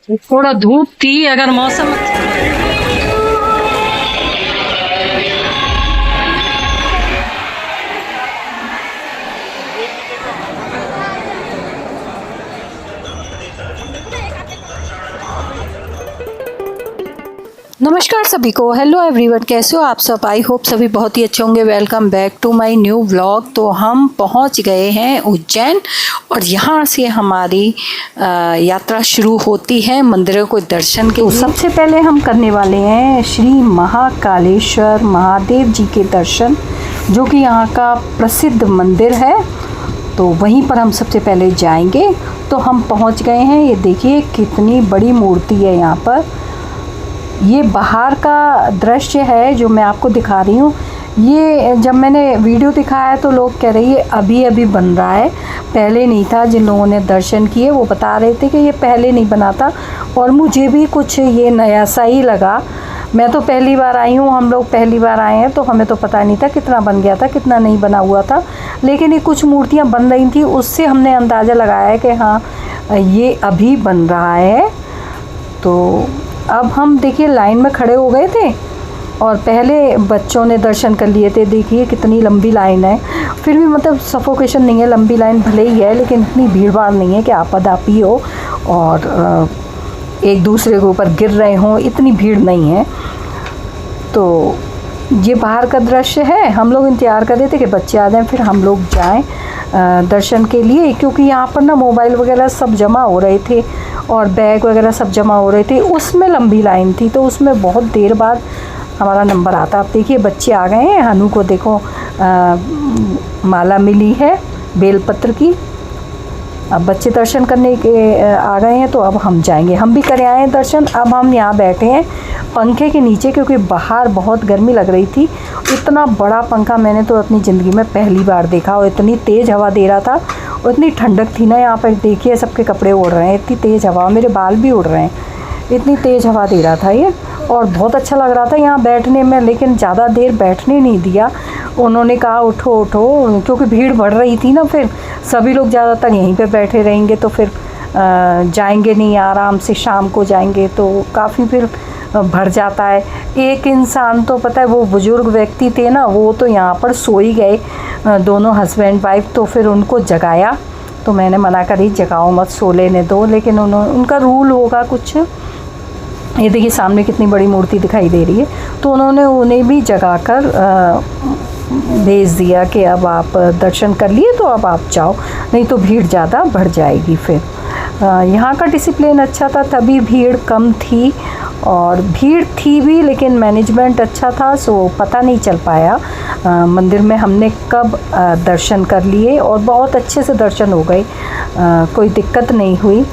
थोड़ा धूप थी, अगर मौसम अच्छा। नमस्कार सभी को, हेलो एवरीवन, कैसे हो आप सब। आई होप सभी बहुत ही अच्छे होंगे। Welcome back to my new vlog. तो हम पहुंच गए हैं उज्जैन और यहाँ से हमारी यात्रा शुरू होती है मंदिरों को दर्शन के। सबसे पहले हम करने वाले हैं श्री महाकालेश्वर महादेव जी के दर्शन, जो कि यहाँ का प्रसिद्ध मंदिर है। तो वहीं पर हम सबसे पहले जाएंगे। तो हम पहुँच गए हैं। ये देखिए कितनी बड़ी मूर्ति है यहाँ पर। ये बाहर का दृश्य है जो मैं आपको दिखा रही हूँ। ये जब मैंने वीडियो दिखाया तो लोग कह रहे हैं अभी अभी बन रहा है, पहले नहीं था। जिन लोगों ने दर्शन किए वो बता रहे थे कि ये पहले नहीं बना था, और मुझे भी कुछ ये नया सा ही लगा। मैं तो पहली बार आई हूँ, हम लोग पहली बार आए हैं, तो हमें तो पता नहीं था कितना बन गया था कितना नहीं बना हुआ था। लेकिन ये कुछ मूर्तियाँ बन रही थी, उससे हमने अंदाज़ा लगाया है कि हाँ ये अभी बन रहा है। तो अब हम देखिए लाइन में खड़े हो गए थे और पहले बच्चों ने दर्शन कर लिए थे। देखिए कितनी लंबी लाइन है, फिर भी मतलब सफोकेशन नहीं है। लंबी लाइन भले ही है लेकिन इतनी भीड़ भाड़ नहीं है कि आपाधापी हो और एक दूसरे के ऊपर गिर रहे हों, इतनी भीड़ नहीं है। तो ये बाहर का दृश्य है। हम लोग इंतज़ार कर रहे थे कि बच्चे आ जाएं फिर हम लोग जाएं दर्शन के लिए, क्योंकि यहाँ पर ना मोबाइल वगैरह सब जमा हो रहे थे और बैग वगैरह सब जमा हो रहे थे। उसमें लंबी लाइन थी, तो उसमें बहुत देर बाद हमारा नंबर आता। अब देखिए बच्चे आ गए हैं। हनु को देखो माला मिली है बेलपत्र की। अब बच्चे दर्शन करने के आ गए हैं, तो अब हम जाएंगे। हम भी कर आए हैं दर्शन। अब हम यहाँ बैठे हैं पंखे के नीचे, क्योंकि बाहर बहुत गर्मी लग रही थी। इतना बड़ा पंखा मैंने तो अपनी ज़िंदगी में पहली बार देखा, और इतनी तेज़ हवा दे रहा था और इतनी ठंडक थी ना। यहाँ पर देखिए सबके कपड़े उड़ रहे हैं, इतनी तेज़ हवा, मेरे बाल भी उड़ रहे हैं, इतनी तेज़ हवा दे रहा था ये। और बहुत अच्छा लग रहा था यहाँ बैठने में, लेकिन ज़्यादा देर बैठने नहीं दिया। उन्होंने कहा उठो उठो, क्योंकि भीड़ बढ़ रही थी ना। फिर सभी लोग ज़्यादातर यहीं पे बैठे रहेंगे तो फिर जाएंगे नहीं, आराम से शाम को जाएंगे तो काफ़ी फिर भर जाता है। एक इंसान तो पता है वो बुज़ुर्ग व्यक्ति थे ना, वो तो यहाँ पर सो ही गए, दोनों हस्बैंड वाइफ। तो फिर उनको जगाया तो मैंने मना करी, जगाओ मत, सो लेने दो। लेकिन उनका रूल होगा कुछ। ये देखिए सामने कितनी बड़ी मूर्ति दिखाई दे रही है, तो उन्होंने उन्हें भी जगाकर भेज दिया कि अब आप दर्शन कर लिए तो अब आप जाओ, नहीं तो भीड़ ज़्यादा बढ़ जाएगी। फिर यहाँ का डिसिप्लिन अच्छा था, तभी भीड़ कम थी। और भीड़ थी भी लेकिन मैनेजमेंट अच्छा था, सो पता नहीं चल पाया मंदिर में हमने कब दर्शन कर लिए, और बहुत अच्छे से दर्शन हो गए, कोई दिक्कत नहीं हुई।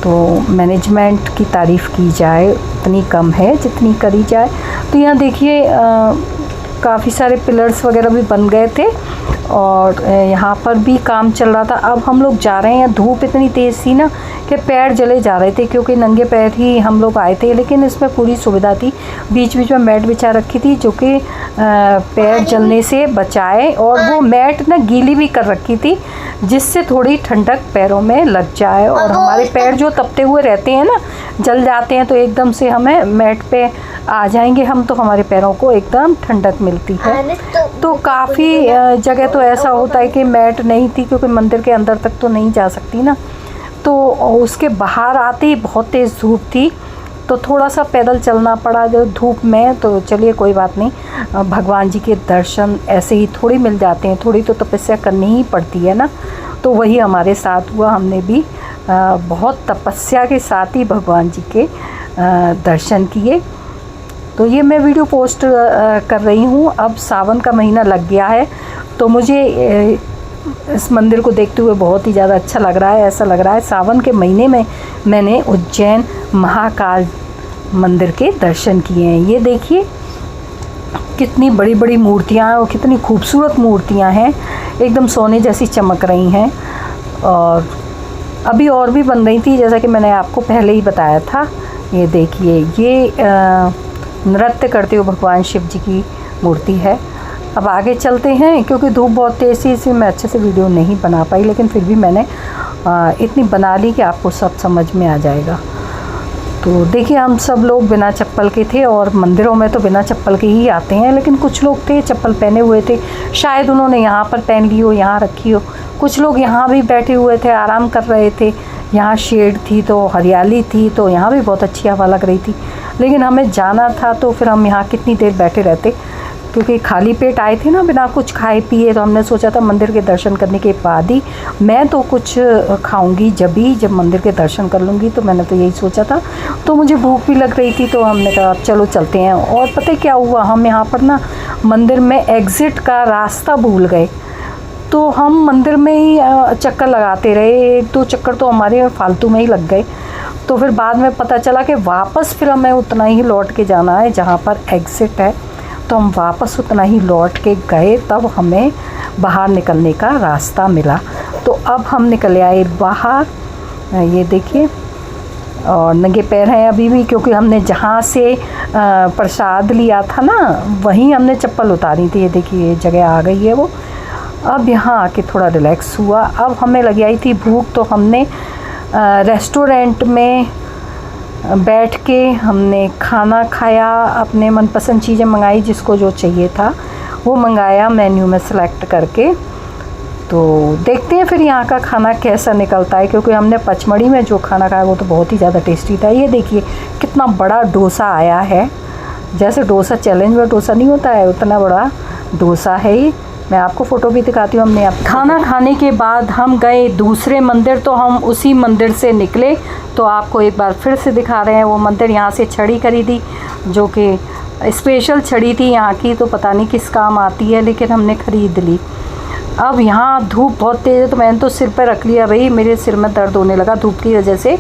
तो मैनेजमेंट की तारीफ़ की जाए उतनी कम है जितनी करी जाए। तो यहाँ देखिए काफ़ी सारे पिलर्स वगैरह भी बन गए थे और यहाँ पर भी काम चल रहा था। अब हम लोग जा रहे हैं। धूप इतनी तेज़ थी ना कि पैर जले जा रहे थे, क्योंकि नंगे पैर ही हम लोग आए थे। लेकिन इसमें पूरी सुविधा थी, बीच बीच में मैट बिछा रखी थी जो कि पैर जलने से बचाए, और वो मैट ना गीली भी कर रखी थी जिससे थोड़ी ठंडक पैरों में लग जाए। और हमारे पैर जो तपते हुए रहते हैं ना, जल जाते हैं, तो एकदम से हमें मैट पे आ जाएंगे हम तो हमारे पैरों को एकदम ठंडक मिलती है। तो काफ़ी जगह तो ऐसा होता है कि मैट नहीं थी, क्योंकि मंदिर के अंदर तक तो नहीं जा सकती ना। तो उसके बाहर आते ही बहुत तेज़ धूप थी, तो थोड़ा सा पैदल चलना पड़ा जो धूप में। तो चलिए कोई बात नहीं, भगवान जी के दर्शन ऐसे ही थोड़ी मिल जाते हैं, थोड़ी तो तपस्या करनी ही पड़ती है ना। तो वही हमारे साथ हुआ, हमने भी बहुत तपस्या के साथ ही भगवान जी के दर्शन किए। तो ये मैं वीडियो पोस्ट कर रही हूँ। अब सावन का महीना लग गया है, तो मुझे इस मंदिर को देखते हुए बहुत ही ज़्यादा अच्छा लग रहा है। ऐसा लग रहा है सावन के महीने में मैंने उज्जैन महाकाल मंदिर के दर्शन किए हैं। ये देखिए कितनी बड़ी बड़ी मूर्तियाँ हैं और कितनी खूबसूरत मूर्तियाँ हैं, एकदम सोने जैसी चमक रही हैं। और अभी और भी बन रही थी, जैसा कि मैंने आपको पहले ही बताया था। ये देखिए ये नृत्य करते हुए भगवान शिव जी की मूर्ति है। अब आगे चलते हैं, क्योंकि धूप बहुत तेज़ थी इसलिए मैं अच्छे से वीडियो नहीं बना पाई, लेकिन फिर भी मैंने इतनी बना ली कि आपको सब समझ में आ जाएगा। तो देखिए हम सब लोग बिना चप्पल के थे और मंदिरों में तो बिना चप्पल के ही आते हैं, लेकिन कुछ लोग थे चप्पल पहने हुए थे, शायद उन्होंने यहाँ पर पहन ली हो, यहाँ रखी हो। कुछ लोग यहाँ भी बैठे हुए थे, आराम कर रहे थे। यहाँ शेड थी तो हरियाली थी, तो यहाँ भी बहुत अच्छी हवा लग रही थी। लेकिन हमें जाना था तो फिर हम यहाँ कितनी देर बैठे रहते, क्योंकि खाली पेट आए थे ना, बिना कुछ खाए पिए। तो हमने सोचा था मंदिर के दर्शन करने के बाद ही मैं तो कुछ खाऊंगी, जब मंदिर के दर्शन कर लूँगी। तो मैंने तो यही सोचा था। तो मुझे भूख भी लग रही थी, तो हमने कहा चलो चलते हैं। और पता है क्या हुआ, हम यहाँ पर ना मंदिर में एग्ज़िट का रास्ता भूल गए। तो हम मंदिर में ही चक्कर लगाते रहे, 1-2 चक्कर तो हमारे फालतू में ही लग गए। तो फिर बाद में पता चला कि वापस फिर हमें उतना ही लौट के जाना है जहाँ पर एग्ज़िट है। तो हम वापस उतना ही लौट के गए, तब हमें बाहर निकलने का रास्ता मिला। तो अब हम निकल आए बाहर, ये देखिए, और नंगे पैर हैं अभी भी, क्योंकि हमने जहाँ से प्रसाद लिया था ना, वहीं हमने चप्पल उतारी थी। ये देखिए, ये जगह आ गई है वो। अब यहाँ आके थोड़ा रिलैक्स हुआ। अब हमें लगी आई थी भूख, तो हमने रेस्टोरेंट में बैठ के हमने खाना खाया, अपने मनपसंद चीज़ें मंगाई, जिसको जो चाहिए था वो मंगाया मेन्यू में सेलेक्ट करके। तो देखते हैं फिर यहाँ का खाना कैसा निकलता है, क्योंकि हमने पचमढ़ी में जो खाना खाया वो तो बहुत ही ज़्यादा टेस्टी था। ये देखिए कितना बड़ा डोसा आया है, जैसे डोसा चैलेंज में डोसा नहीं होता है, उतना बड़ा डोसा है ये। मैं आपको फ़ोटो भी दिखाती हूँ। हमने आप खाना खाने के बाद हम गए दूसरे मंदिर, तो हम उसी मंदिर से निकले। तो आपको एक बार फिर से दिखा रहे हैं वो मंदिर। यहाँ से छड़ी खरीदी, जो कि स्पेशल छड़ी थी यहाँ की, तो पता नहीं किस काम आती है, लेकिन हमने ख़रीद ली। अब यहाँ धूप बहुत तेज़ है, तो मैंने तो सिर पर रख लिया भाई, मेरे सिर में दर्द होने लगा धूप की वजह से।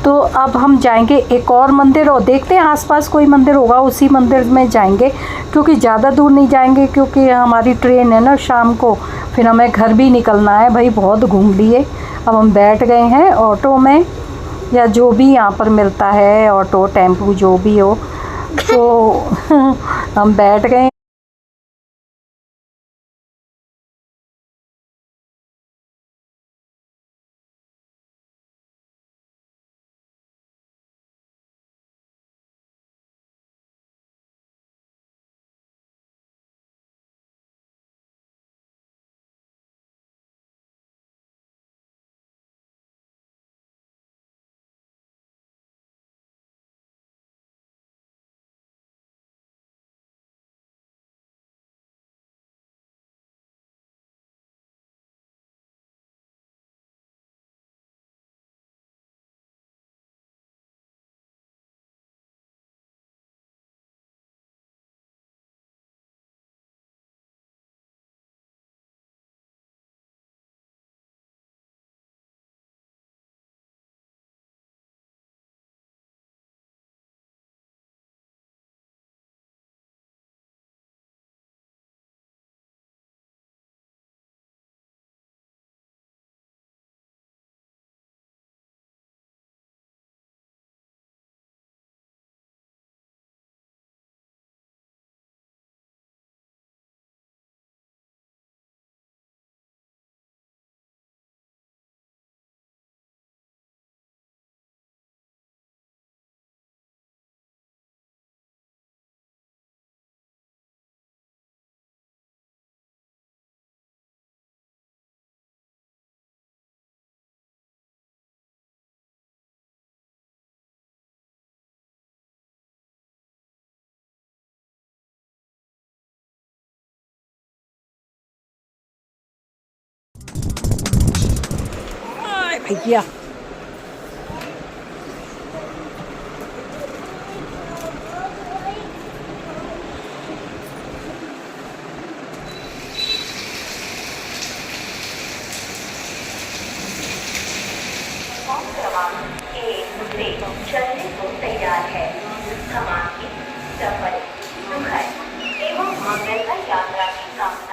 तो अब हम जाएंगे एक और मंदिर, और देखते हैं आसपास कोई मंदिर होगा, उसी मंदिर में जाएंगे, क्योंकि ज़्यादा दूर नहीं जाएंगे, क्योंकि हमारी ट्रेन है ना शाम को, फिर हमें घर भी निकलना है भाई, बहुत घूम लिए। अब हम बैठ गए हैं ऑटो में, या जो भी यहाँ पर मिलता है, ऑटो टेम्पू जो भी हो, तो हम बैठ गए। भैया चलने को तैयार है। हम आपकी सफल, सुखद एवं मंगलमय यात्रा की कामना